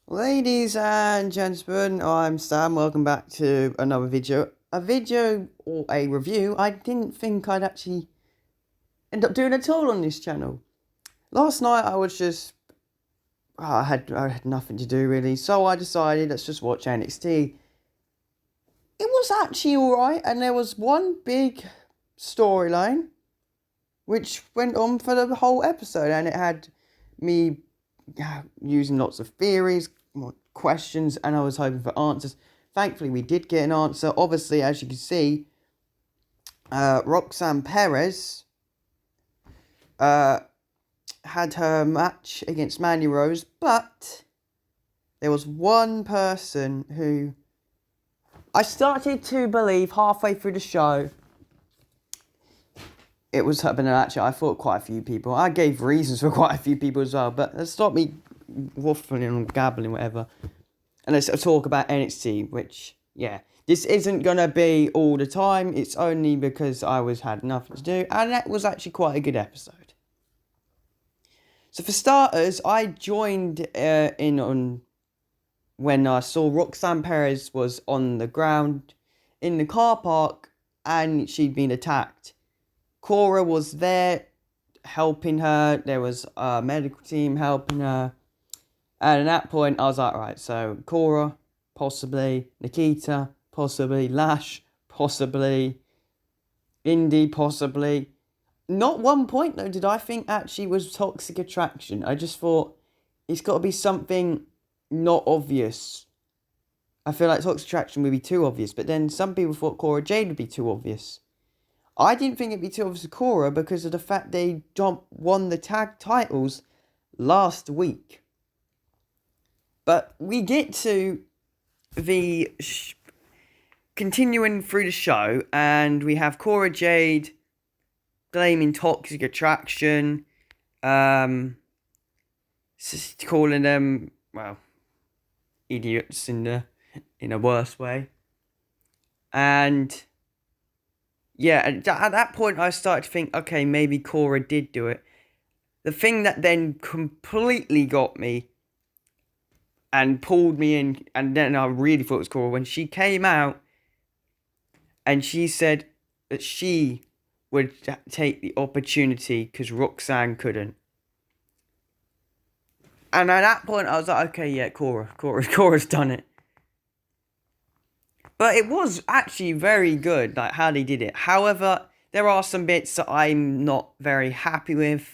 Ladies and gentlemen, I'm Sam. Welcome back to another video. A video or a review I didn't think I'd actually end up doing at all on this channel. Last night I was just I had nothing to do really, so I decided let's just watch NXT. It was actually alright, and there was one big storyline which went on for the whole episode, and it had me using lots of theories, questions, and I was hoping for answers. Thankfully, we did get an answer. Obviously, as you can see, Roxanne Perez had her match against Mandy Rose, but there was one person who I started to believe halfway through the show it was her, but no, actually, I thought quite a few people. I gave reasons for quite a few people as well, but let's stop me waffling and gabbling, whatever. And let's talk about NXT, which, yeah, this isn't going to be all the time. It's only because I had nothing to do, and that was actually quite a good episode. So for starters, I joined in on when I saw Roxanne Perez was on the ground in the car park, and she'd been attacked. Cora was there helping her. There was a medical team helping her. And at that point, I was like, right, so Cora, possibly. Nikita, possibly. Lash, possibly. Indy, possibly. Not one point, though, did I think actually was Toxic Attraction. I just thought it's got to be something not obvious. I feel like Toxic Attraction would be too obvious. But then some people thought Cora Jade would be too obvious. I didn't think it'd be too obvious to Cora because of the fact they won the tag titles last week. But we get to the continuing through the show, and we have Cora Jade blaming Toxic Attraction, calling them, well, idiots in a worse way. And yeah, at that point I started to think, okay, maybe Cora did do it. The thing that then completely got me and pulled me in, and then I really thought it was Cora, when she came out and she said that she would take the opportunity because Roxanne couldn't. And at that point I was like, okay, yeah, Cora's done it. But it was actually very good, like how they did it. However, there are some bits that I'm not very happy with.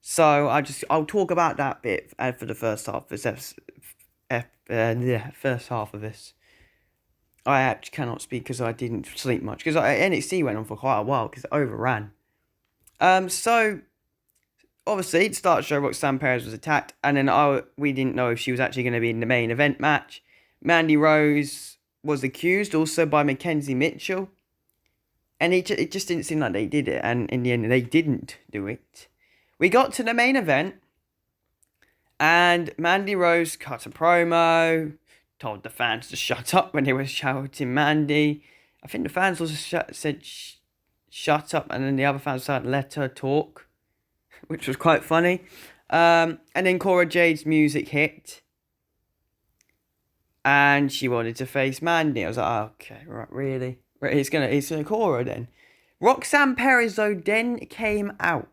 So I'll talk about that bit for the first half of this first half of this. I actually cannot speak because I didn't sleep much, because NXT went on for quite a while because it overran. So obviously it started to show Roxanne Perez was attacked, and then we didn't know if she was actually going to be in the main event match. Mandy Rose was accused also by Mackenzie Mitchell, and it just didn't seem like they did it, and in the end they didn't do it. We got to the main event, and Mandy Rose cut a promo, told the fans to shut up when they were shouting Mandy. I think the fans also said shut up, and then the other fans said let her talk, which was quite funny. And then Cora Jade's music hit, and she wanted to face Mandy. I was like, oh, okay, right, really? Right, it's gonna Cora then. Roxanne Perez though then came out.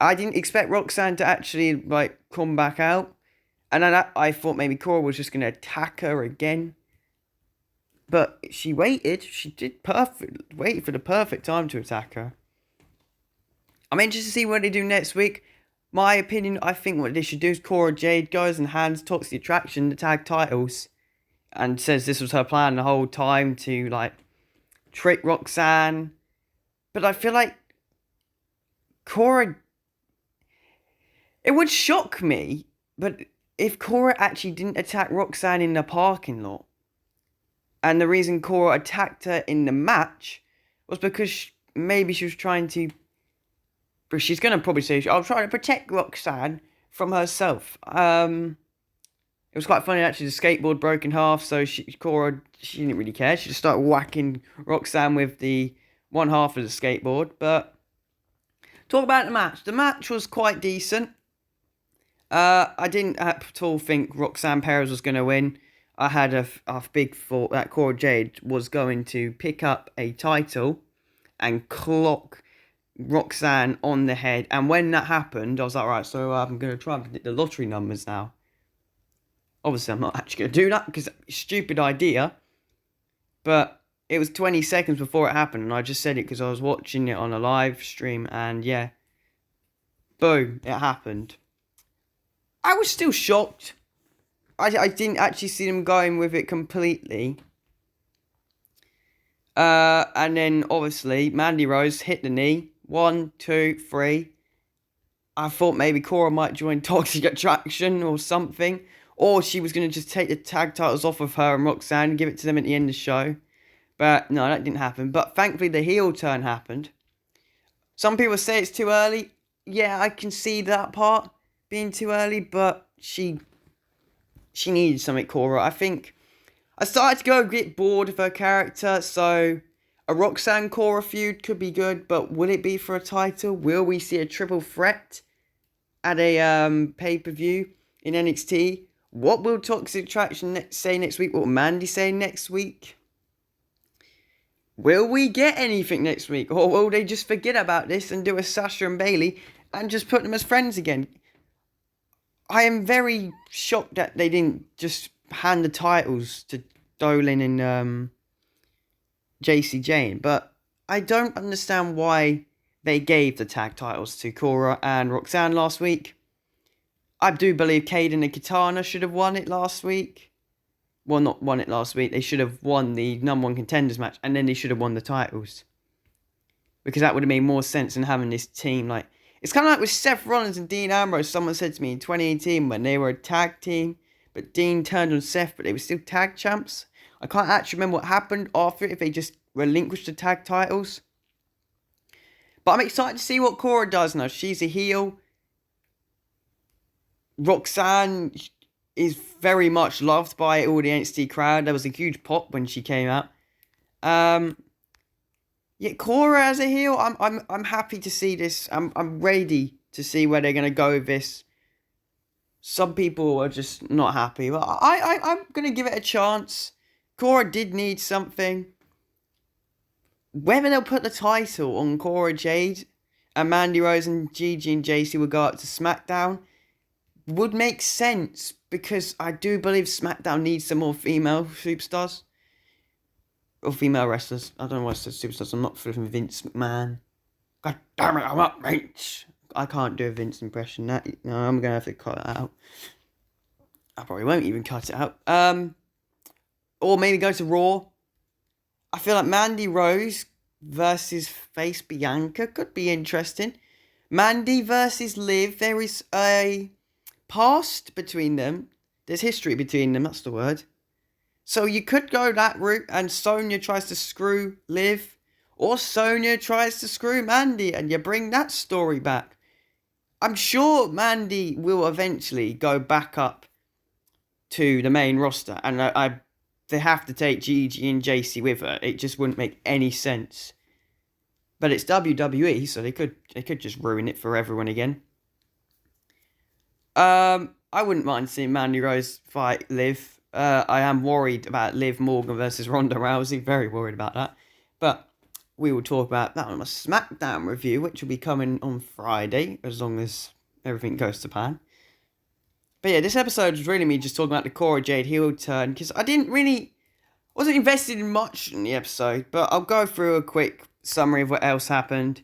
I didn't expect Roxanne to actually come back out, and then I thought maybe Cora was just gonna attack her again. But she waited. She did waited for the perfect time to attack her. I'm interested to see what they do next week. My opinion, I think what they should do is Cora Jade goes and hands Toxic Attraction the tag titles, and says this was her plan the whole time to trick Roxanne. But I feel like Cora, it would shock me, but if Cora actually didn't attack Roxanne in the parking lot, and the reason Cora attacked her in the match was because maybe she was trying to, but she's going to probably say, I'll try to protect Roxanne from herself. It was quite funny actually, the skateboard broke in half, so Cora didn't really care. She just started whacking Roxanne with the one half of the skateboard. But talk about the match. The match was quite decent. I didn't at all think Roxanne Perez was going to win. I had a big thought that Cora Jade was going to pick up a title and clock Roxanne on the head. And when that happened, I was like, right, so I'm going to try and predict the lottery numbers now. Obviously, I'm not actually going to do that because it's a stupid idea. But it was 20 seconds before it happened, and I just said it because I was watching it on a live stream, and yeah, boom, it happened. I was still shocked. I didn't actually see them going with it completely. And then, obviously, Mandy Rose hit the knee. 1, 2, 3. I thought maybe Cora might join Toxic Attraction or something. Or she was going to just take the tag titles off of her and Roxanne and give it to them at the end of the show. But no, that didn't happen. But thankfully, the heel turn happened. Some people say it's too early. Yeah, I can see that part being too early. But she needed something, Cora. I think I started to go a bit bored of her character. So a Roxanne Cora feud could be good. But will it be for a title? Will we see a triple threat at a pay-per-view in NXT? What will Toxic Attraction say next week? What will Mandy say next week? Will we get anything next week? Or will they just forget about this and do a Sasha and Bayley and just put them as friends again? I am very shocked that they didn't just hand the titles to Dolin and Jacy Jayne. But I don't understand why they gave the tag titles to Cora and Roxanne last week. I do believe Kaden and Katana should have won it last week. Well, not won it last week. They should have won the number one contenders match. And then they should have won the titles. Because that would have made more sense than having this team. Like, it's kind of like with Seth Rollins and Dean Ambrose. Someone said to me in 2018 when they were a tag team. But Dean turned on Seth. But they were still tag champs. I can't actually remember what happened after it. If they just relinquished the tag titles. But I'm excited to see what Cora does now. She's a heel. Roxanne is very much loved by all the NXT crowd. There was a huge pop when she came out. Yeah, Cora as a heel, I'm happy to see this. I'm ready to see where they're gonna go with this. Some people are just not happy, but I'm gonna give it a chance. Cora did need something. Whether they'll put the title on Cora Jade and Mandy Rose and Gigi and Jacy will go up to SmackDown would make sense because I do believe SmackDown needs some more female superstars. Or female wrestlers. I don't know why I said superstars. I'm not flipping Vince McMahon. God damn it, I'm not Vince. I can't do a Vince impression. No, I'm going to have to cut that out. I probably won't even cut it out. Or maybe go to Raw. I feel like Mandy Rose versus Face Bianca could be interesting. Mandy versus Liv. There is a past between them. There's history between them, that's the word. So you could go that route and Sonya tries to screw Liv. Or Sonya tries to screw Mandy and you bring that story back. I'm sure Mandy will eventually go back up to the main roster. And they have to take Gigi and Jacy with her. It just wouldn't make any sense. But it's WWE, so they could just ruin it for everyone again. I wouldn't mind seeing Mandy Rose fight Liv. I am worried about Liv Morgan versus Ronda Rousey. Very worried about that. But we will talk about that on my SmackDown review, which will be coming on Friday, as long as everything goes to plan. But yeah, this episode was really me just talking about the Cora Jade heel turn, because I wasn't invested in much in the episode, but I'll go through a quick summary of what else happened.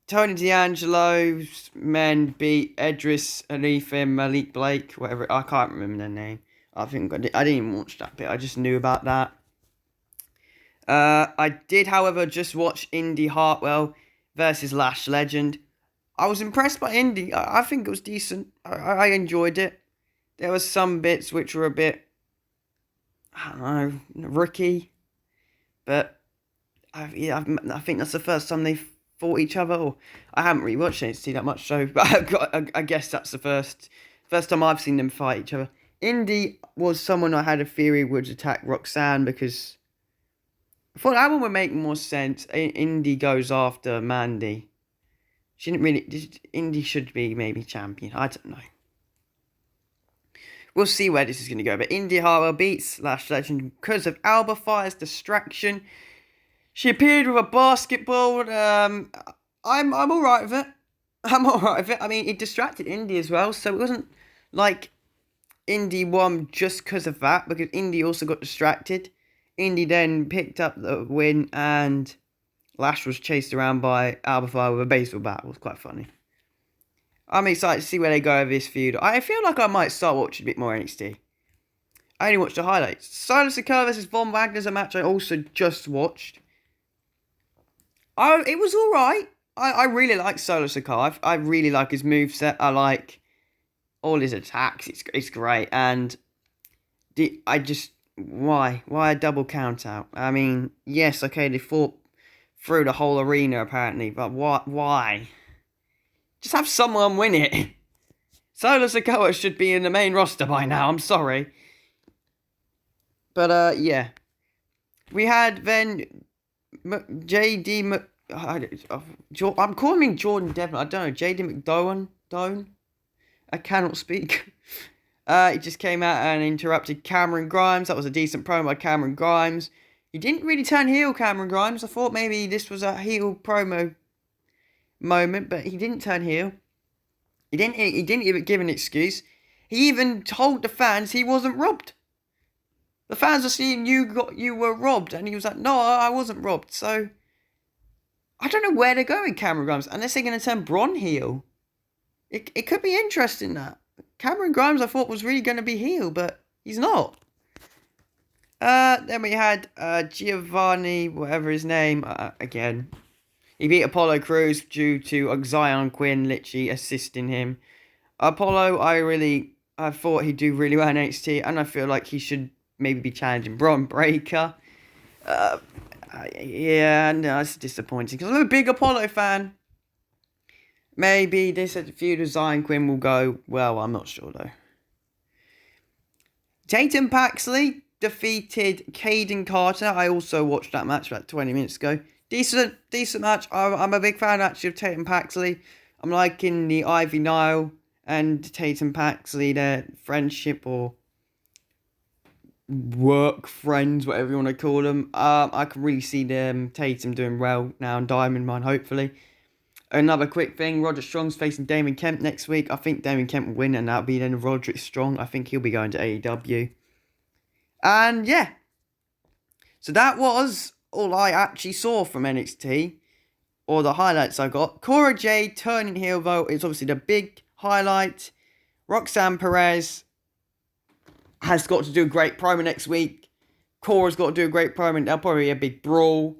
Tony D'Angelo's men beat Edris, Alifim, Malik Blake, whatever. I can't remember their name. I didn't even watch that bit. I just knew about that. I did, however, just watch Indy Hartwell versus Lash Legend. I was impressed by Indy. I think it was decent. I enjoyed it. There were some bits which were a bit, I don't know, rookie. But I think that's the first time they fought each other. Or I haven't really watched NXT that much, so but I guess that's the first time I've seen them fight each other. Indy was someone I had a theory would attack Roxanne because I thought that one would make more sense. Indy goes after Mandy. She didn't really. Indy should be maybe champion. I don't know. we'll see where this is going to go. But India Hartwell beats Lash Legend because of Alba Fire's distraction. She appeared with a basketball. I'm alright with it. I'm alright with it. I mean, it distracted Indy as well, so it wasn't like Indy won just because of that, because Indy also got distracted. Indy then picked up the win, and Lash was chased around by Alba Fire with a baseball bat. It was quite funny. I'm excited to see where they go with this feud. I feel like I might start watching a bit more NXT. I only watched the highlights. Solo Sikoa versus Von Wagner's a match I also just watched. It was alright. I really like Solo Sikoa. I really like his moveset. I like all his attacks. It's great. And why a double count out? I mean, yes, okay, they fought through the whole arena apparently, but why? Just have someone win it. Solo Sikoa should be in the main roster by now. I'm sorry. But yeah, we had then I'm calling him Jordan Devlin. I don't know, JD McDowan. I cannot speak. He just came out and interrupted Cameron Grimes. That was a decent promo by Cameron Grimes. He didn't really turn heel, Cameron Grimes. I thought maybe this was a heel promo moment, but he didn't turn heel. He didn't even give an excuse. He even told the fans he wasn't robbed. The fans are seeing you were robbed, and he was like, no, I wasn't robbed. So I don't know where they're going, Cameron Grimes, unless they're going to turn Braun heel. It could be interesting that Cameron Grimes I thought was really going to be heel, but he's not. Then we had Giovanni, whatever his name, again. He beat Apollo Crews due to Zion Quinn literally assisting him. Apollo, I thought he'd do really well in NXT, and I feel like he should maybe be challenging Bron Breakker. Yeah, no, it's disappointing, because I'm a big Apollo fan. Maybe this feud with Zion Quinn will go well, I'm not sure though. Tatum Paxley defeated Caden Carter. I also watched that match about 20 minutes ago. Decent match. I'm a big fan actually of Tatum Paxley. I'm liking the Ivy Nile and Tatum Paxley, their friendship or work friends, whatever you want to call them. I can really see them, Tatum, doing well now in Diamond Mine, hopefully. Another quick thing, Roderick Strong's facing Damon Kemp next week. I think Damon Kemp will win, and that'll be then Roderick Strong. I think he'll be going to AEW. And yeah. So that was all I actually saw from NXT, or the highlights I got. Cora Jade turning heel, though, is obviously the big highlight. Roxanne Perez has got to do a great promo next week. Cora's got to do a great promo. There'll probably be a big brawl.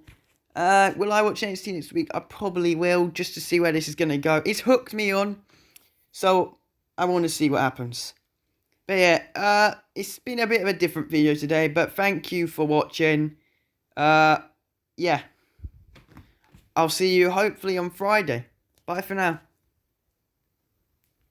Will I watch NXT next week? I probably will, just to see where this is going to go. It's hooked me on, so I want to see what happens. But yeah, it's been a bit of a different video today, but thank you for watching. Yeah. I'll see you hopefully on Friday. Bye for now.